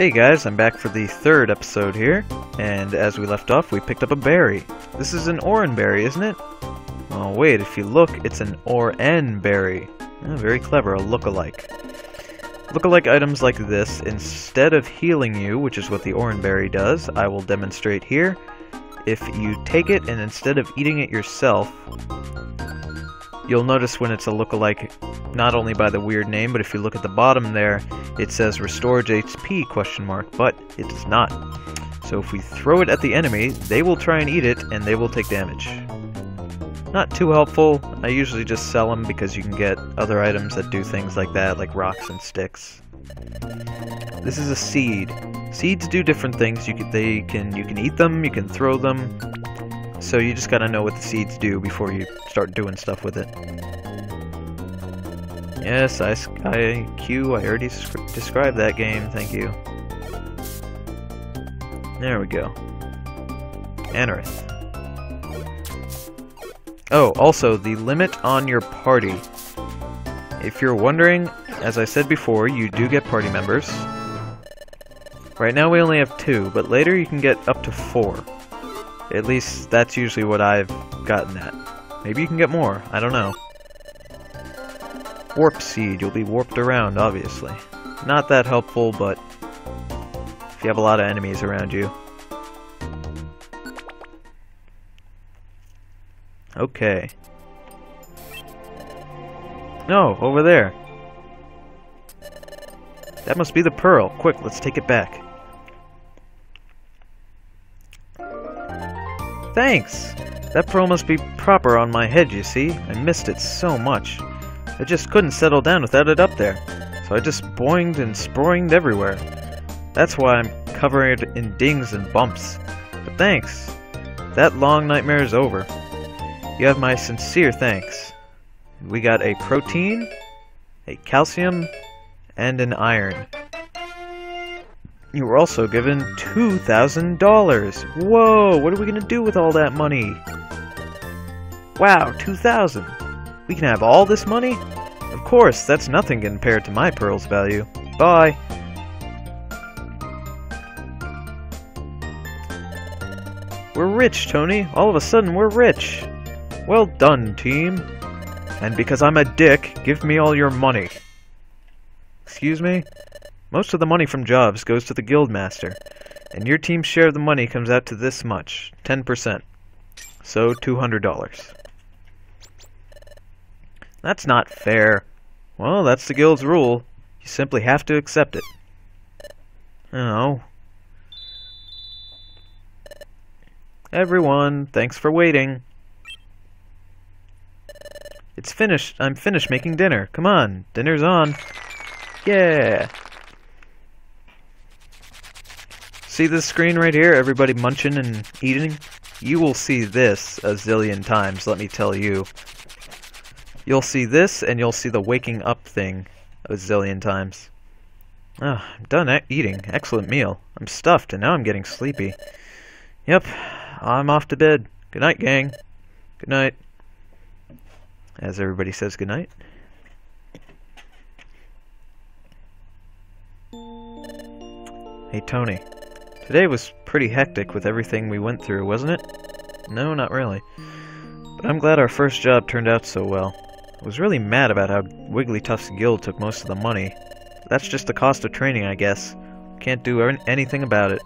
Hey guys, I'm back for the third episode here, and as we left off, we picked up a berry. This is an oran berry, isn't it? Oh wait, if you look, it's an oran berry. Oh, very clever, a look-alike. Look-alike items like this, instead of healing you, which is what the oran berry does, I will demonstrate here. If you take it and instead of eating it yourself, you'll notice when it's a look-alike, not only by the weird name, but if you look at the bottom there, it says restores HP question mark, but it does not. So if we throw it at the enemy, they will try and eat it, and they will take damage. Not too helpful. I usually just sell them because you can get other items that do things like that, like rocks and sticks. This is a seed. Seeds do different things. You can eat them, you can throw them. So you just gotta know what the seeds do before you start doing stuff with it. Yes, IQ, I already described that game, thank you. There we go. Anorith. Oh, also, the limit on your party. If you're wondering, as I said before, you do get party members. Right now we only have 2, but later you can get up to 4. At least, that's usually what I've gotten at. Maybe you can get more, I don't know. Warp Seed, you'll be warped around, obviously. Not that helpful, but if you have a lot of enemies around you. Okay. No, over there. That must be the pearl. Quick, let's take it back. Thanks! That pearl must be proper on my head, you see? I missed it so much. I just couldn't settle down without it up there. So I just boinged and sproinged everywhere. That's why I'm covered in dings and bumps. But thanks. That long nightmare is over. You have my sincere thanks. We got a protein, a calcium, and an iron. You were also given $2,000. Whoa, what are we gonna do with all that money? Wow, 2,000. We can have all this money? Of course, that's nothing compared to my pearl's value. Bye. We're rich, Tony. All of a sudden, we're rich. Well done, team. And because I'm a dick, give me all your money. Excuse me? Most of the money from jobs goes to the guildmaster, and your team's share of the money comes out to this much, 10%. So, $200. That's not fair. Well, that's the guild's rule. You simply have to accept it. Oh. Everyone, thanks for waiting. It's finished. I'm finished making dinner. Come on, dinner's on. Yeah. See this screen right here? Everybody munching and eating? You will see this a zillion times, let me tell you. You'll see this, and you'll see the waking up thing a zillion times. Ah, I'm done eating. Excellent meal. I'm stuffed, and now I'm getting sleepy. Yep, I'm off to bed. Good night, gang. Good night. As everybody says good night. Hey, Tony. Today was pretty hectic with everything we went through, wasn't it? No, not really. But I'm glad our first job turned out so well. I was really mad about how Wigglytuff's guild took most of the money. That's just the cost of training, I guess. Can't do anything about it.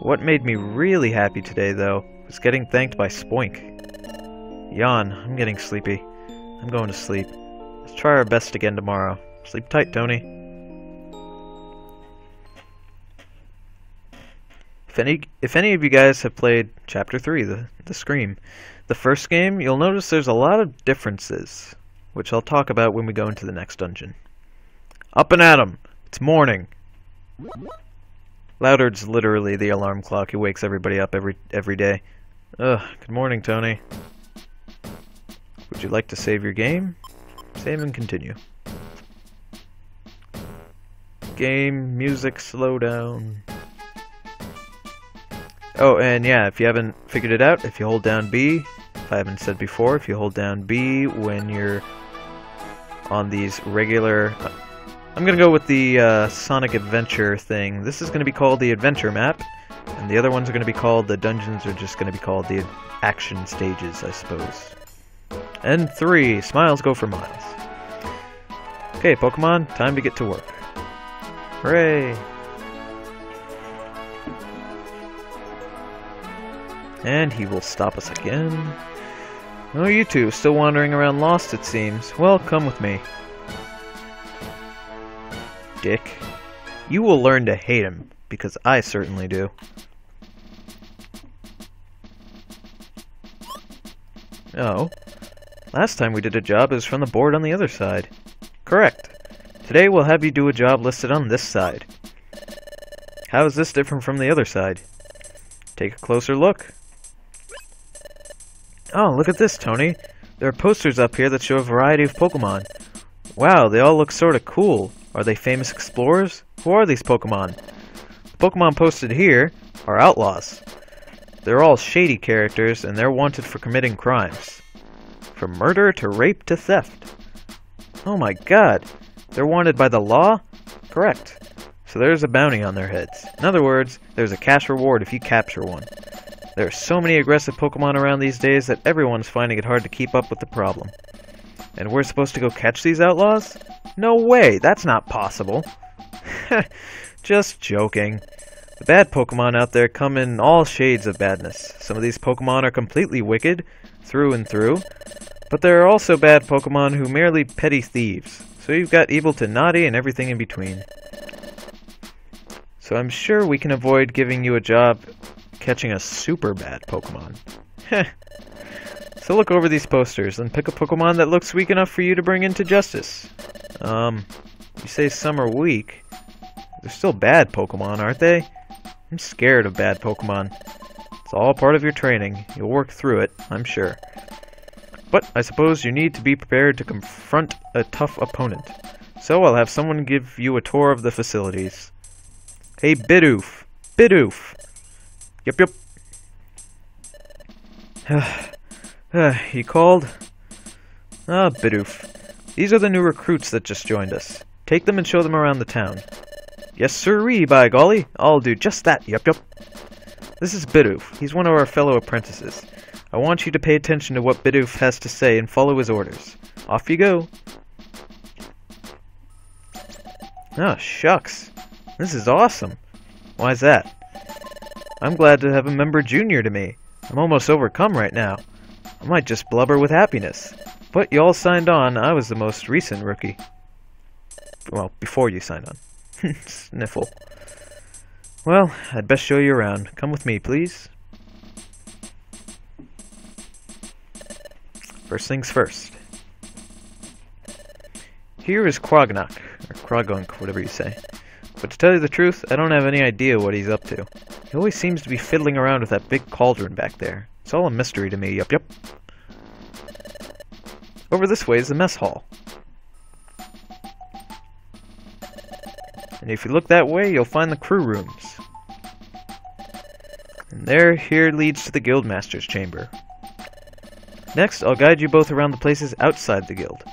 What made me really happy today, though, was getting thanked by Spoink. Yawn, I'm getting sleepy. I'm going to sleep. Let's try our best again tomorrow. Sleep tight, Tony. If any of you guys have played Chapter 3, the Scream, the first game, you'll notice there's a lot of differences, which I'll talk about when we go into the next dungeon. Up and at 'em! It's morning! Loudard's literally the alarm clock. He wakes everybody up every day. Ugh, good morning, Tony. Would you like to save your game? Save and continue. Game, music, slow down. Oh, and yeah, if you haven't figured it out, if you hold down B, if I haven't said before, if you hold down B when you're on these regular I'm gonna go with the Sonic Adventure thing. This is gonna be called the Adventure Map, and the other ones are gonna be called the Dungeons, or just gonna be called the Action Stages, I suppose. And 3, smiles go for miles. Okay, Pokemon, time to get to work. Hooray! And he will stop us again. Oh, you two, still wandering around lost, it seems. Well, come with me. Dick. You will learn to hate him, because I certainly do. Oh. Last time we did a job, it was from the board on the other side. Correct. Today we'll have you do a job listed on this side. How is this different from the other side? Take a closer look. Oh, look at this, Tony. There are posters up here that show a variety of Pokemon. Wow, they all look sorta cool. Are they famous explorers? Who are these Pokemon? The Pokemon posted here are outlaws. They're all shady characters, and they're wanted for committing crimes. From murder to rape to theft. Oh my god, they're wanted by the law? Correct. So there's a bounty on their heads. In other words, there's a cash reward if you capture one. There are so many aggressive Pokemon around these days that everyone's finding it hard to keep up with the problem. And we're supposed to go catch these outlaws? No way, that's not possible. Just joking. The bad Pokemon out there come in all shades of badness. Some of these Pokemon are completely wicked, through and through. But there are also bad Pokemon who merely petty thieves. So you've got evil to naughty and everything in between. So I'm sure we can avoid giving you a job catching a super bad Pokemon. Heh. So look over these posters and pick a Pokemon that looks weak enough for you to bring into justice. You say some are weak. They're still bad Pokemon, aren't they? I'm scared of bad Pokemon. It's all part of your training. You'll work through it, I'm sure. But I suppose you need to be prepared to confront a tough opponent. So I'll have someone give you a tour of the facilities. Hey, Bidoof! Bidoof! Yep. You called? Ah, Bidoof. These are the new recruits that just joined us. Take them and show them around the town. Yes, sirree, by golly. I'll do just that, yep. This is Bidoof. He's one of our fellow apprentices. I want you to pay attention to what Bidoof has to say and follow his orders. Off you go. Oh, shucks. This is awesome. Why's that? I'm glad to have a member junior to me. I'm almost overcome right now. I might just blubber with happiness. But you all signed on. I was the most recent rookie. Well, before you signed on. Sniffle. Well, I'd best show you around. Come with me, please. First things first. Here is Quagnok, or Krogunk, whatever you say. But to tell you the truth, I don't have any idea what he's up to. He always seems to be fiddling around with that big cauldron back there. It's all a mystery to me, yep. Over this way is the mess hall. And if you look that way, you'll find the crew rooms. And here leads to the Guildmaster's chamber. Next, I'll guide you both around the places outside the guild.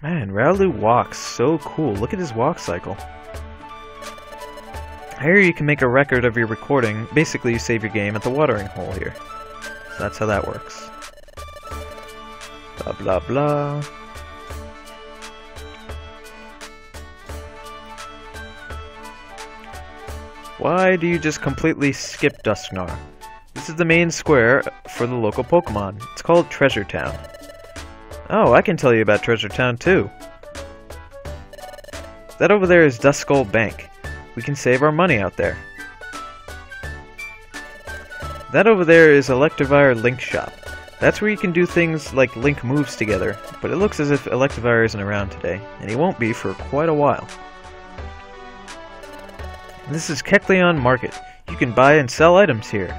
Man, Raulu walks so cool. Look at his walk cycle. Here you can make a record of your recording. Basically, you save your game at the watering hole here. So that's how that works. Blah, blah, blah. Why do you just completely skip Dusknar? This is the main square for the local Pokemon. It's called Treasure Town. Oh, I can tell you about Treasure Town too. That over there is Duskull Bank. We can save our money out there. That over there is Electivire Link Shop. That's where you can do things like link moves together, but it looks as if Electivire isn't around today, and he won't be for quite a while. This is Kecleon Market. You can buy and sell items here.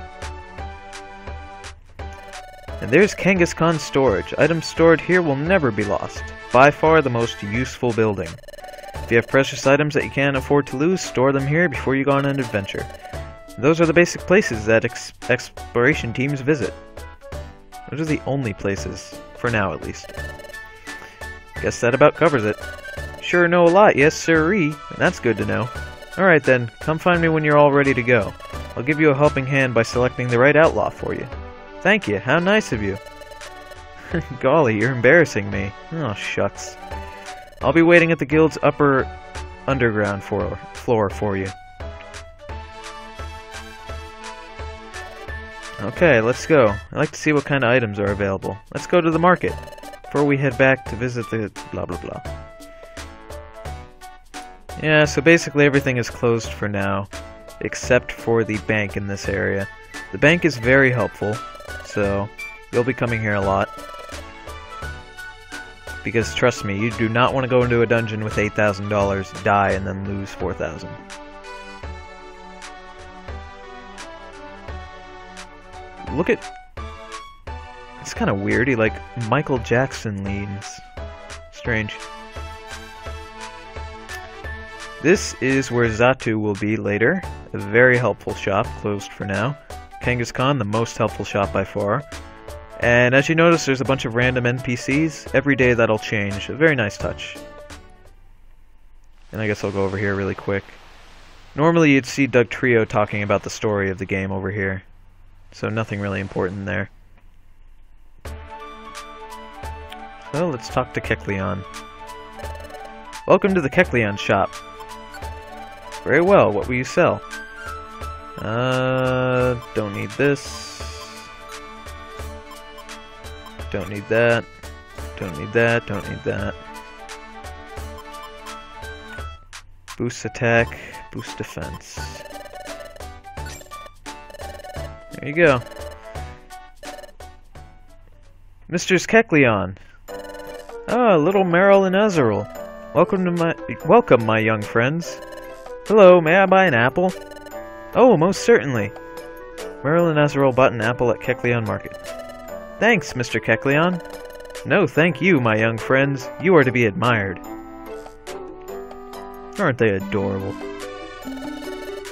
And there's Kangaskhan Storage. Items stored here will never be lost. By far the most useful building. If you have precious items that you can't afford to lose, store them here before you go on an adventure. Those are the basic places that exploration teams visit. Those are the only places, for now at least. Guess that about covers it. Sure know a lot, yes sirree, and that's good to know. Alright then, come find me when you're all ready to go. I'll give you a helping hand by selecting the right outlaw for you. Thank you, how nice of you. Golly, you're embarrassing me. Oh, shucks. I'll be waiting at the guild's upper underground floor for you. Okay, let's go. I'd like to see what kind of items are available. Let's go to the market, before we head back to visit the blah blah blah. Yeah, so basically everything is closed for now, except for the bank in this area. The bank is very helpful, so you'll be coming here a lot. Because trust me, you do not want to go into a dungeon with $8,000, die, and then lose $4,000. Look at... It's kind of weird, he like Michael Jackson leans. Strange. This is where Xatu will be later. A very helpful shop, closed for now. Kangaskhan, the most helpful shop by far. And as you notice, there's a bunch of random NPCs. Every day that'll change. A very nice touch. And I guess I'll go over here really quick. Normally you'd see Doug Trio talking about the story of the game over here. So nothing really important there. So let's talk to Kecleon. Welcome to the Kecleon shop. Very well, what will you sell? Don't need this. Don't need that. Don't need that. Don't need that. Boost attack. Boost defense. There you go. Mr. Kecleon. Ah, little Meryl and Azrael. Welcome, my young friends. Hello, may I buy an apple? Oh, most certainly. Meryl and Azrael bought an apple at Kecleon Market. Thanks, Mr. Kecleon. No, thank you, my young friends. You are to be admired. Aren't they adorable?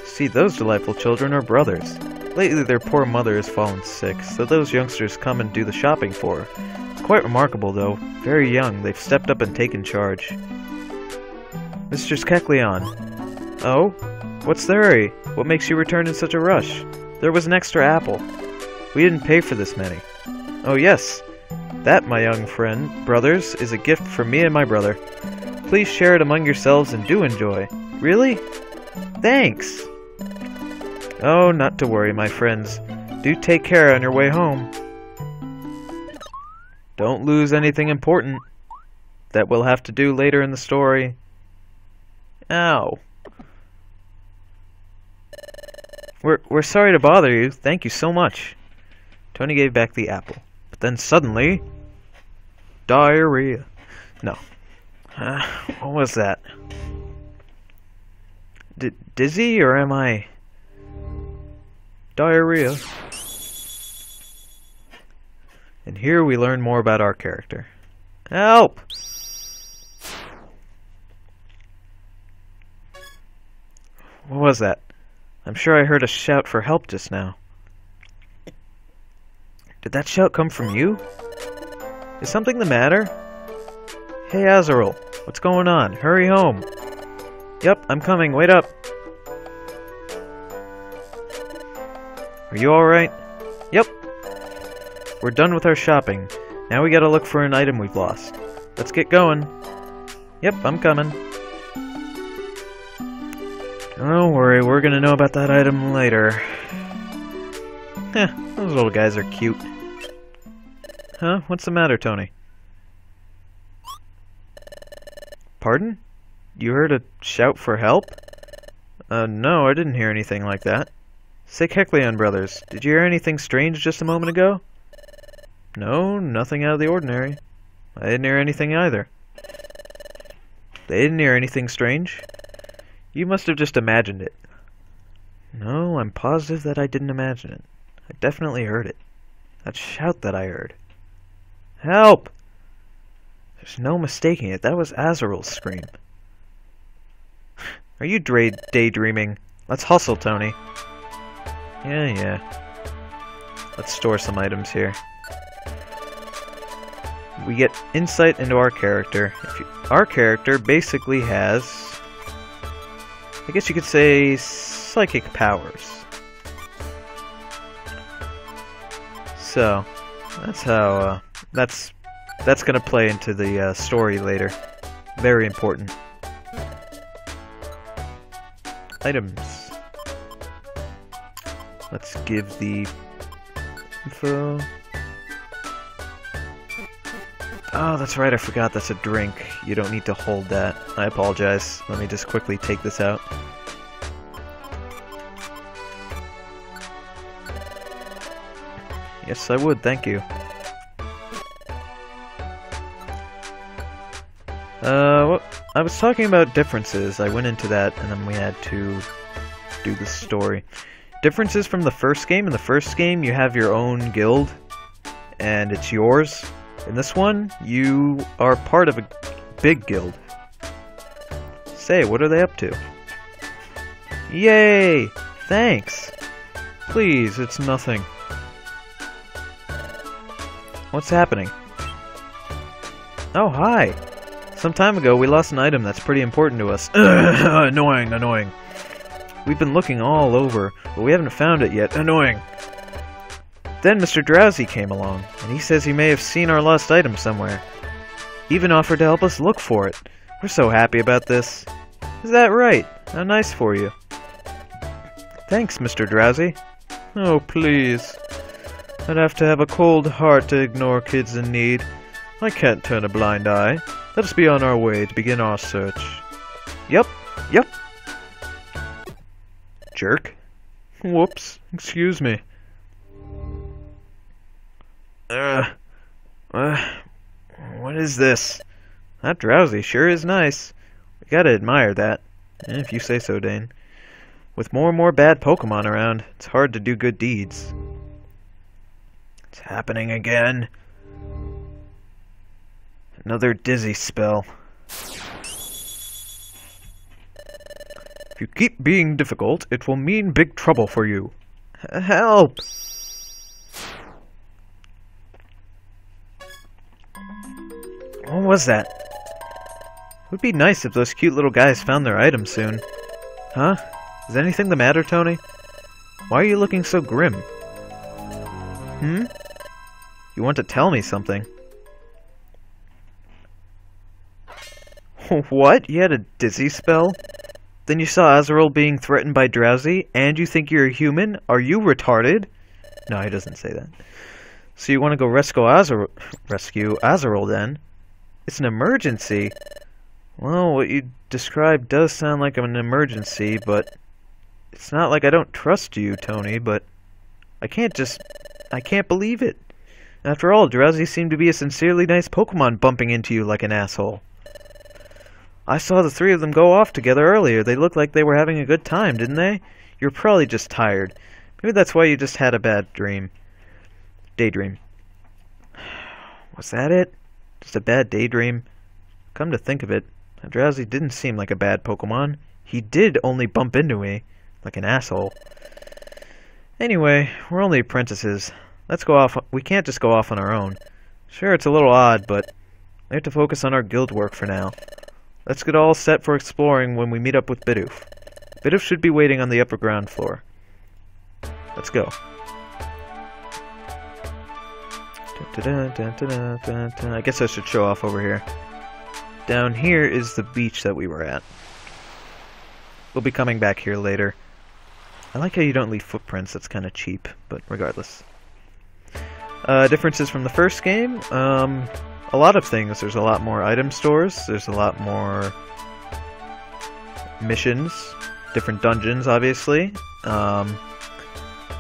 See, those delightful children are brothers. Lately their poor mother has fallen sick, so those youngsters come and do the shopping for her. It's quite remarkable, though. Very young, they've stepped up and taken charge. Mr. Kecleon. Oh? What's the hurry? What makes you return in such a rush? There was an extra apple. We didn't pay for this many. Oh yes. That, my young brothers, is a gift from me and my brother. Please share it among yourselves and do enjoy. Really? Thanks! Oh, not to worry, my friends. Do take care on your way home. Don't lose anything important. That we'll have to do later in the story. Ow. We're sorry to bother you. Thank you so much. Tony gave back the apple. But then suddenly... diarrhea. No. What was that? Dizzy, or am I... diarrhea? And here we learn more about our character. Help! What was that? I'm sure I heard a shout for help just now. Did that shout come from you? Is something the matter? Hey Azrael, what's going on? Hurry home. Yep, I'm coming, wait up. Are you alright? Yep. We're done with our shopping. Now we gotta look for an item we've lost. Let's get going. Yep, I'm coming. Don't worry, we're gonna know about that item later. Heh, those little guys are cute. Huh? What's the matter, Tony? Pardon? You heard a shout for help? No, I didn't hear anything like that. Say, Kecleon brothers, did you hear anything strange just a moment ago? No, nothing out of the ordinary. I didn't hear anything either. They didn't hear anything strange? You must have just imagined it. No, I'm positive that I didn't imagine it. I definitely heard it. That shout that I heard. Help! There's no mistaking it. That was Azrael's scream. Are you daydreaming? Let's hustle, Tony. Yeah. Let's store some items here. we get insight into our character. Our character basically has, I guess you could say, psychic powers. So, that's how, that's gonna play into the story later. Very important. Items. Let's give the info. Oh, that's right, I forgot that's a drink. You don't need to hold that. I apologize. Let me just quickly take this out. Yes, I would, thank you. Well, I was talking about differences. I went into that, and then we had to do the story. Differences from the first game. In the first game, you have your own guild, and it's yours. In this one, you are part of a big guild. Say, what are they up to? Yay! Thanks! Please, it's nothing. What's happening? Oh, hi! Some time ago, we lost an item that's pretty important to us. Annoying, annoying. We've been looking all over, but we haven't found it yet. Annoying. Then Mr. Drowzee came along, and he says he may have seen our lost item somewhere. He even offered to help us look for it. We're so happy about this. Is that right? How nice for you. Thanks, Mr. Drowzee. Oh, please. I'd have to have a cold heart to ignore kids in need. I can't turn a blind eye. Let us be on our way to begin our search. Yep. Jerk. Whoops. Excuse me. What is this? That Drowzee sure is nice. We gotta admire that. If you say so, Dane. With more and more bad Pokemon around, it's hard to do good deeds. It's happening again. Another dizzy spell. If you keep being difficult, it will mean big trouble for you. Help! What was that? It would be nice if those cute little guys found their item soon. Huh? Is anything the matter, Tony? Why are you looking so grim? You want to tell me something? What? You had a dizzy spell? Then you saw Azrael being threatened by Drowzee, and you think you're a human? Are you retarded? No, he doesn't say that. So you want to go rescue Azrael then? It's an emergency. Well, what you described does sound like an emergency, but it's not like I don't trust you, Tony, but I can't believe it. After all, Drowzee seemed to be a sincerely nice Pokemon bumping into you like an asshole. I saw the three of them go off together earlier. They looked like they were having a good time, didn't they? You're probably just tired. Maybe that's why you just had a bad dream. Daydream. Was that it? Just a bad daydream? Come to think of it, Drowzee didn't seem like a bad Pokemon. He did only bump into me, like an asshole. Anyway, we're only apprentices. Let's go off. We can't just go off on our own. Sure, it's a little odd, but we have to focus on our guild work for now. Let's get all set for exploring when we meet up with Bidoof. Bidoof should be waiting on the upper ground floor. Let's go. I guess I should show off over here. Down here is the beach that we were at. We'll be coming back here later. I like how you don't leave footprints, that's kind of cheap, but regardless. Differences from the first game? A lot of things. There's a lot more item stores, there's a lot more missions, different dungeons, obviously.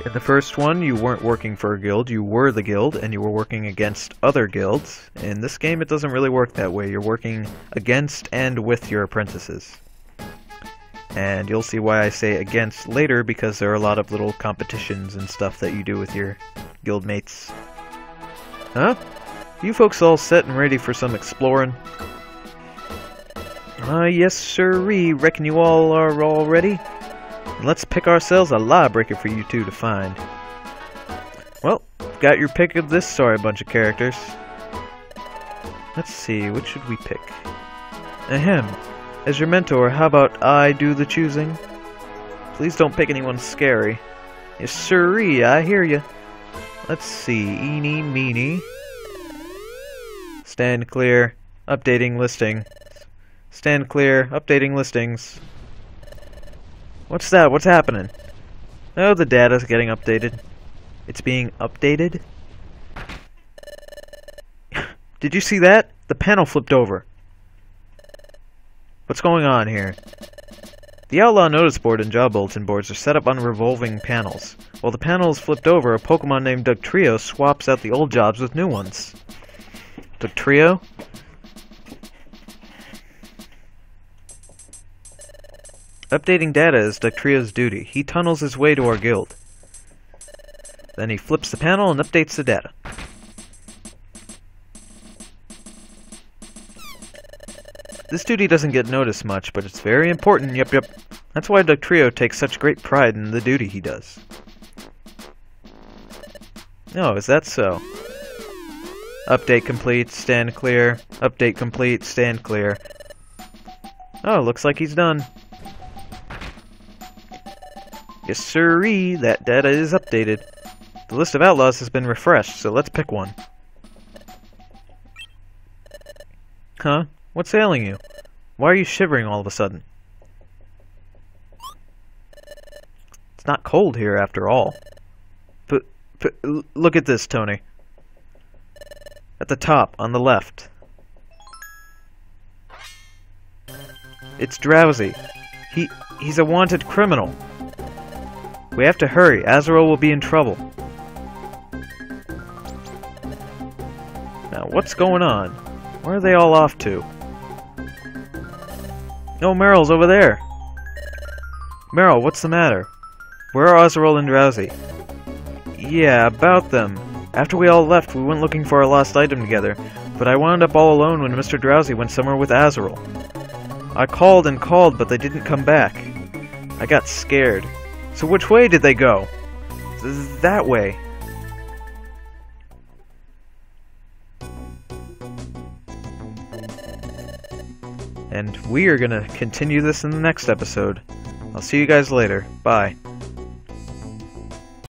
In the first one, you weren't working for a guild, you were the guild, and you were working against other guilds. In this game, it doesn't really work that way. You're working against and with your apprentices. And you'll see why I say against later, because there are a lot of little competitions and stuff that you do with your guild mates. Huh? You folks all set and ready for some exploring? Yes sirree, reckon you all are all ready? Let's pick ourselves a lawbreaker for you two to find. Well, got your pick of this sorry bunch of characters. Let's see, what should we pick? Ahem. As your mentor, how about I do the choosing? Please don't pick anyone scary. Yes, sirree, I hear ya. Let's see, eeny, meeny. Stand clear, updating listing. Stand clear, updating listings. What's that? What's happening? Oh, the data's getting updated. It's being updated? Did you see that? The panel flipped over. What's going on here? The Outlaw Notice Board and Job Bulletin Boards are set up on revolving panels. While the panel is flipped over, a Pokemon named Dugtrio swaps out the old jobs with new ones. Dugtrio? Updating data is Dugtrio's duty. He tunnels his way to our guild. Then he flips the panel and updates the data. This duty doesn't get noticed much, but it's very important, yep. That's why Dugtrio takes such great pride in the duty he does. Oh, is that so? Update complete, stand clear. Update complete, stand clear. Oh, looks like he's done. Yes, sirree, that data is updated. The list of outlaws has been refreshed, so let's pick one. Huh? What's ailing you? Why are you shivering all of a sudden? It's not cold here after all. But look at this, Tony. At the top, on the left. It's Drowzee. He's a wanted criminal. We have to hurry. Azrael will be in trouble. Now, what's going on? Where are they all off to? No, Meryl's over there. Meryl, what's the matter? Where are Azrael and Drowzee? Yeah, about them. After we all left, we went looking for our lost item together, but I wound up all alone when Mr. Drowzee went somewhere with Azrael. I called and called, but they didn't come back. I got scared. So which way did they go? That way. And we are gonna continue this in the next episode. I'll see you guys later. Bye.